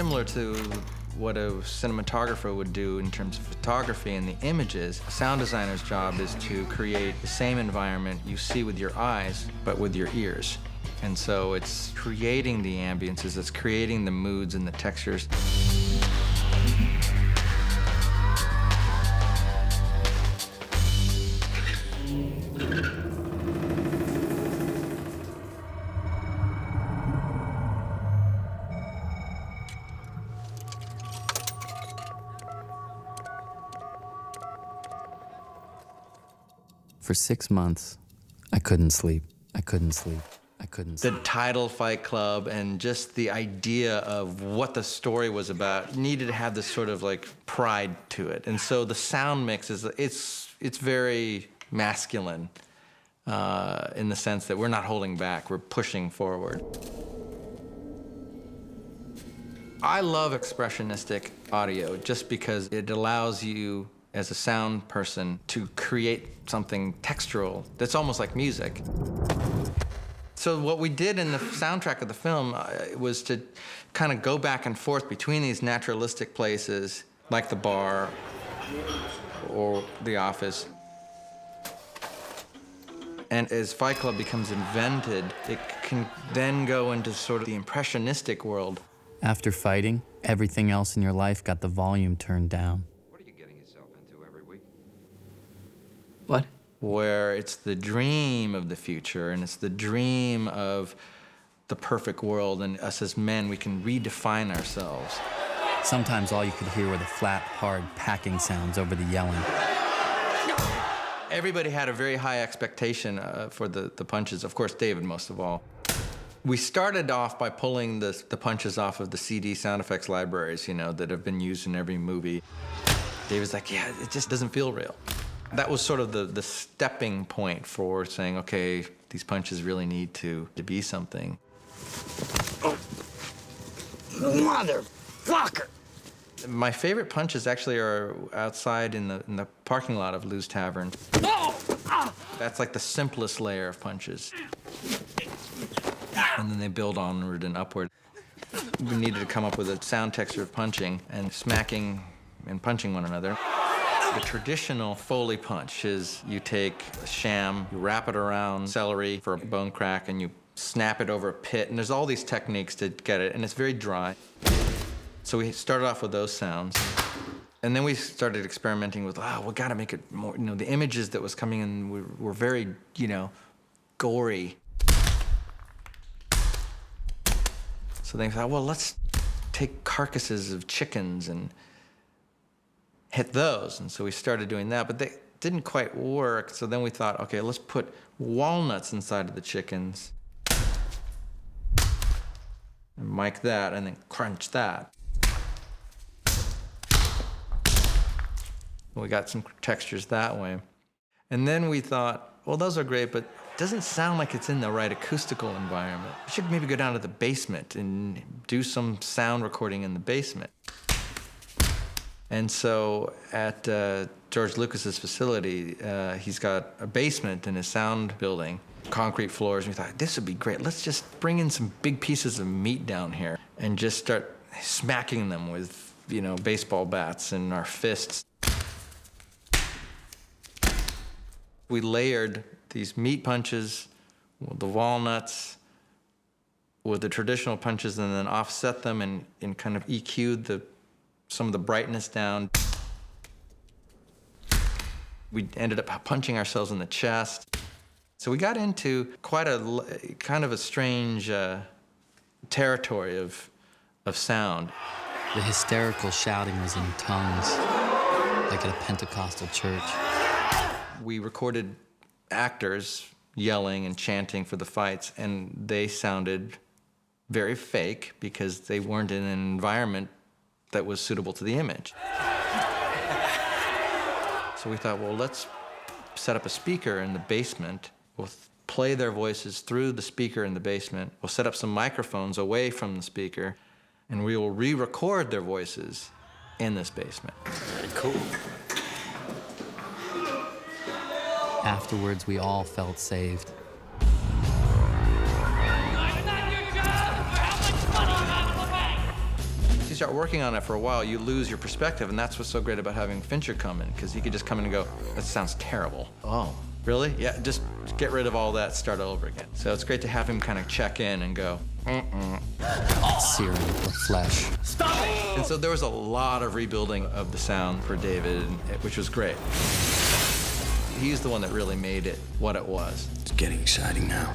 similar to what a cinematographer would do in terms of photography and the images. A sound designer's job is to create the same environment you see with your eyes, but with your ears. And so it's creating the ambiences, it's creating the moods and the textures. For 6 months, I couldn't sleep. I couldn't sleep. I couldn't sleep. The title, Fight Club, and just the idea of what the story was about needed to have this sort of like pride to it. And so the sound mix is, it's very masculine in the sense that we're not holding back, we're pushing forward. I love expressionistic audio just because it allows you as a sound person to create something textural that's almost like music. So what we did in the soundtrack of the film was to kind of go back and forth between these naturalistic places, like the bar or the office. And as Fight Club becomes invented, it can then go into sort of the impressionistic world. After fighting, everything else in your life got the volume turned down. What? Where it's the dream of the future, and it's the dream of the perfect world, and us as men, we can redefine ourselves. Sometimes all you could hear were the flat, hard packing sounds over the yelling. Everybody had a very high expectation for the punches, of course, David most of all. We started off by pulling the punches off of the CD sound effects libraries, you know, that have been used in every movie. David's like, yeah, it just doesn't feel real. That was sort of the stepping point for saying, okay, these punches really need to be something. Oh. Motherfucker! My favorite punches actually are outside in the parking lot of Lou's Tavern. Oh! Ah! That's like the simplest layer of punches. And then they build onward and upward. We needed to come up with a sound texture of punching and smacking and punching one another. The traditional Foley punch is you take a sham, you wrap it around celery for a bone crack, and you snap it over a pit, and there's all these techniques to get it, and it's very dry. So we started off with those sounds, and then we started experimenting with, we gotta make it more, you know, the images that was coming in were very, you know, gory. So they thought, well, let's take carcasses of chickens and hit those. And so we started doing that, but they didn't quite work. So then we thought, okay, let's put walnuts inside of the chickens and mic that and then crunch that. We got some textures that way. And then we thought, well, those are great, but it doesn't sound like it's in the right acoustical environment. We should maybe go down to the basement and do some sound recording in the basement. And so at George Lucas's facility, he's got a basement in his sound building, concrete floors, and we thought, this would be great. Let's just bring in some big pieces of meat down here and just start smacking them with, you know, baseball bats and our fists. We layered these meat punches with the walnuts, with the traditional punches, and then offset them and kind of EQ'd some of the brightness down. We ended up punching ourselves in the chest. So we got into quite a kind of a strange territory of sound. The hysterical shouting was in tongues, like at a Pentecostal church. We recorded actors yelling and chanting for the fights, and they sounded very fake because they weren't in an environment that was suitable to the image. So we thought, well, let's set up a speaker in the basement. We'll play their voices through the speaker in the basement. We'll set up some microphones away from the speaker, and we will re-record their voices in this basement. Very cool. Afterwards, we all felt saved. start working on it for a while, you lose your perspective, and that's what's so great about having Fincher come in, because he could just come in and go, that sounds terrible. Oh, really? Yeah, just get rid of all that, start all over again. So it's great to have him kind of check in and go, Searing the flesh. Stop it! And so there was a lot of rebuilding of the sound for David, which was great. He's the one that really made it what it was. It's getting exciting now.